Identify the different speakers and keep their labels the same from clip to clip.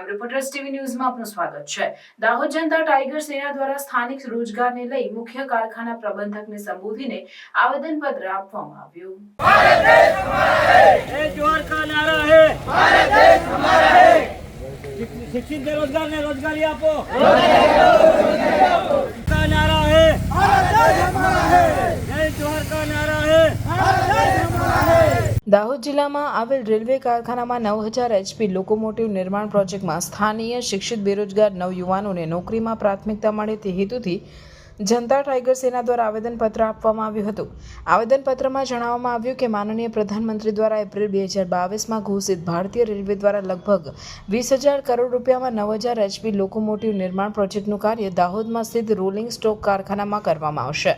Speaker 1: Reporters TV ન્યૂઝમાં આપનું સ્વાગત છે। દાહોદ જનતા ટાઈગર સેના દ્વારા સ્થાનિક રોજગારને લઈ મુખ્ય કારખાના પ્રબંધકને સંબોધીને આવેદનપત્ર આપવામાં આવ્યું। ભારત દેશ હમારા હૈ, એ જોર કા નારા હૈ, ભારત દેશ હમારા હૈ। शिक्षित बेरोजगार ने रोजगारी आपो, का नारा है भारत देश हमारा है, जय जोहर का नारा है भारत देश हमारा है। દાહોદ જિલ્લામાં આવેલ રેલવે કારખાનામાં 9000 HP લોકોમોટિવ નિર્માણ પ્રોજેક્ટમાં સ્થાનીય શિક્ષિત બેરોજગાર નવયુવાનોને નોકરીમાં પ્રાથમિકતા મળે તે હેતુથી જનતા ટાઈગર સેના દ્વારા આવેદનપત્ર આપવામાં આવ્યું હતું। આવેદનપત્રમાં જણાવવામાં આવ્યું કે માનનીય પ્રધાનમંત્રી દ્વારા એપ્રિલ 2022માં ઘોષિત ભારતીય રેલવે દ્વારા લગભગ 20,000 કરોડ રૂપિયામાં 9000 HP લોકોમોટિવ નિર્માણ પ્રોજેક્ટનું કાર્ય દાહોદમાં સ્થિત રોલિંગ સ્ટોક કારખાનામાં કરવામાં આવશે।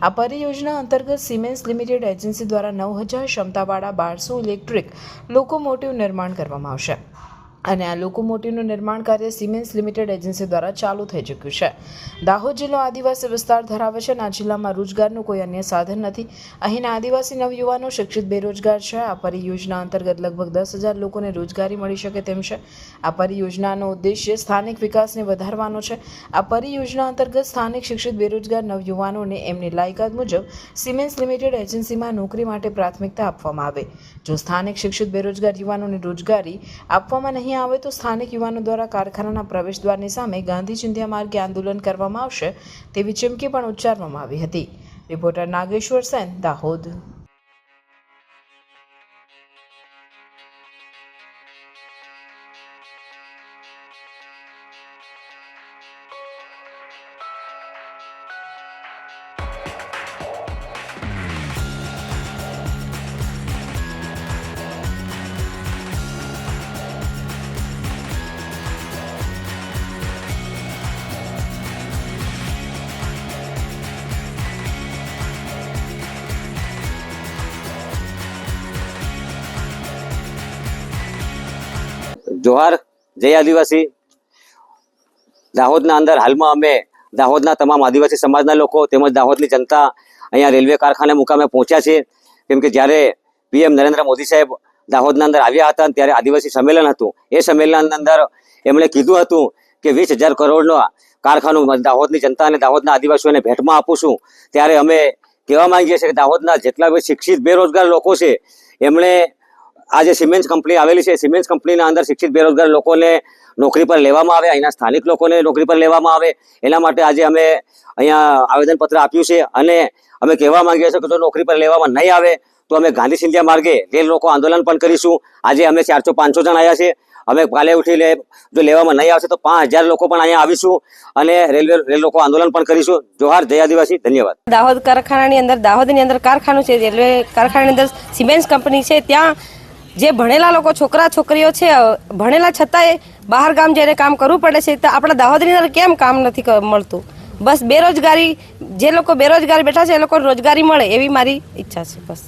Speaker 1: આ પરિયોજના અંતર્ગત સિમેન્સ લિમિટેડ એજન્સી દ્વારા 9000 ક્ષમતાવાળા 1200 ઇલેક્ટ્રિક લોકોમોટિવ નિર્માણ કરવામાં આવશે અને આ લોકોમોટિવનું નિર્માણ કાર્ય સિમેન્સ લિમિટેડ એજન્સી દ્વારા ચાલુ થઈ ચૂક્યું છે। દાહોદ જિલ્લો આદિવાસી વિસ્તાર ધરાવે છે અને આ જિલ્લામાં રોજગારનું કોઈ અન્ય સાધન નથી। અહીંના આદિવાસી નવયુવાનો શિક્ષિત બેરોજગાર છે। આ પરિયોજના અંતર્ગત લગભગ 10,000 લોકોને રોજગારી મળી શકે તેમ છે। આ પરિયોજનાનો ઉદ્દેશ્ય સ્થાનિક વિકાસને વધારવાનો છે। આ પરિયોજના અંતર્ગત સ્થાનિક શિક્ષિત બેરોજગાર નવયુવાનોને એમની લાયકાત મુજબ સિમેન્સ લિમિટેડ એજન્સીમાં નોકરી માટે પ્રાથમિકતા આપવામાં આવે। જો સ્થાનિક શિક્ષિત બેરોજગાર યુવાનોને રોજગારી આપવામાં નહીં આવે તો સ્થાનિક યુવાનો દ્વારા કારખાનાના પ્રવેશ દ્વારની સામે ગાંધી ચિંધ્યા માર્ગે આંદોલન કરવામાં આવશે તેવી ચીમકી પણ ઉચ્ચારવામાં આવી હતી। રિપોર્ટર નાગેશ્વર સેન, દાહોદ।
Speaker 2: જોહાર, જય આદિવાસી। દાહોદના અંદર હાલમાં અમે દાહોદના તમામ આદિવાસી સમાજના લોકો તેમજ દાહોદની જનતા અહીંયા રેલવે કારખાને મુકામે પહોંચ્યા છે। કેમ કે જ્યારે PM નરેન્દ્ર મોદી સાહેબ દાહોદના અંદર આવ્યા હતા ત્યારે આદિવાસી સંમેલન હતું। એ સંમેલનની અંદર એમણે કીધું હતું કે 20,000 કરોડનો કારખાનું દાહોદની જનતા અને દાહોદના આદિવાસીઓને ભેટમાં આપું છું। ત્યારે અમે કહેવા માંગીએ છીએ કે દાહોદના જેટલા બી શિક્ષિત બેરોજગાર લોકો છે એમણે આ જે સિમેન્સ કંપની આવેલી છે, સિમેન્સ કંપનીના અંદર શિક્ષિત બેરોજગાર લોકોને નોકરી પર લેવામાં આવે, અહીંના સ્થાનિક લોકોને નોકરી પર લેવામાં આવે। એના માટે આજે અમે અહીંયા આવેદનપત્ર આપ્યું છે અને અમે કહેવા માંગીએ છીએ કે જો નોકરી પર લેવામાં નહીં આવે તો અમે ગાંધી ચિંધ્યા માર્ગે રેલ રોકો આંદોલન પણ કરીશું। આજે અમે 400-500 જણ આવ્યા છે। અમે કાલે ઉઠી જો લેવામાં નહીં આવશે તો 5,000 લોકો પણ અહીંયા આવીશું અને રેલ રોકો આંદોલન પણ કરીશું। જોહાર, જય આદિવાસી, ધન્યવાદ।
Speaker 3: દાહોદ કારખાનાની અંદર દાહોદની અંદર કારખાનું છે, રેલવે કારખાનાની અંદર સિમેન્સ કંપની છે। ત્યાં જે ભણેલા લોકો છોકરા છોકરીઓ છે ભણેલા છતાંય બહાર ગામ જઈને કામ કરવું પડે છે તો આપણા દાહોદની અંદર કેમ કામ નથી મળતું? બસ બેરોજગારી, જે લોકો બેરોજગાર બેઠા છે એ લોકો રોજગારી મળે એવી મારી ઈચ્છા છે બસ।